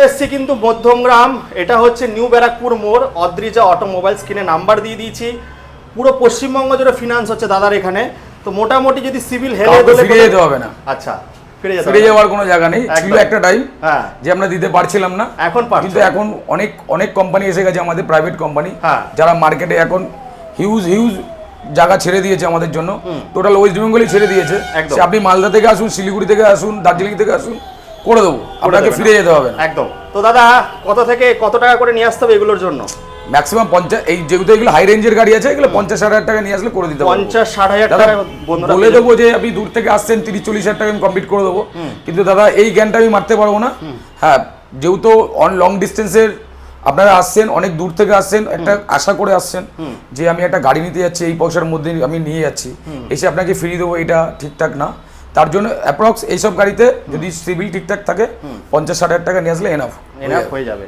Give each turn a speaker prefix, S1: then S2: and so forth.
S1: এসছি কিন্তু মধ্যমগ্রাম, এটা হচ্ছে নিউ ব্যারাকপুর মোড়, অদ্রিজা অটোমোবাইলস, কিনে নাম্বার দিয়ে দিয়েছি। পুরো পশ্চিমবঙ্গ জুড়ে ফিনান্স হচ্ছে দাদার এখানে। তো মোটামুটি যদি সিভিল হেলে
S2: ফিরে যেতে হবে না।
S1: আচ্ছা,
S2: ফিরে যাওয়ার কোনো জায়গা নেই। ছিল একটা টাইম যে আমরা দিতে পারছিলাম না, কিন্তু এখন অনেক অনেক কোম্পানি এসে গেছে, আমাদের প্রাইভেট কোম্পানি, যারা মার্কেটে এখন হিউজ হিউজ জায়গা ছেড়ে দিয়েছে আমাদের জন্য। টোটাল ওয়েস্ট বেঙ্গলই ছেড়ে দিয়েছে। আপনি মালদা থেকে আসুন, শিলিগুড়ি থেকে আসুন, দার্জিলিং থেকে আসুন, করে দেবো, আপনাকে ফিরে যেতে হবে না
S1: একদম। তো দাদা কত থেকে কত টাকা করে নিয়ে আসতে হবে এগুলোর জন্য?
S2: ম্যাক্সিমাম 50, এই যেহেতু এগুলো হাই রেঞ্জের গাড়ি আছে, এগুলো 50-60 টাকা নিয়ে আসলে করে দিতে পারবো।
S1: 50-60 টাকা
S2: বলে দেবো যে আপনি দূর থেকে আসছেন, 30-40 টাকা আমি কমপ্লিট করে দেবো। কিন্তু দাদা এই জ্ঞানটা আমি মারতে পারবো না। হ্যাঁ, যেহেতু লং ডিস্টেন্সের আপনারা আসছেন, অনেক দূর থেকে আসছেন, একটা আশা করে আসছেন যে আমি একটা গাড়ি নিতে যাচ্ছি, এই পয়সার মধ্যে আমি নিয়ে যাচ্ছি, এসে আপনাকে ফিরিয়ে দেবো, এটা ঠিকঠাক না। তার জন্য অ্যাপ্রক্স এইসব গাড়িতে যদি সিভিল ঠিকঠাক থাকে 50-60 টাকা নিয়ে আসলে এনাফ
S1: হয়ে যাবে।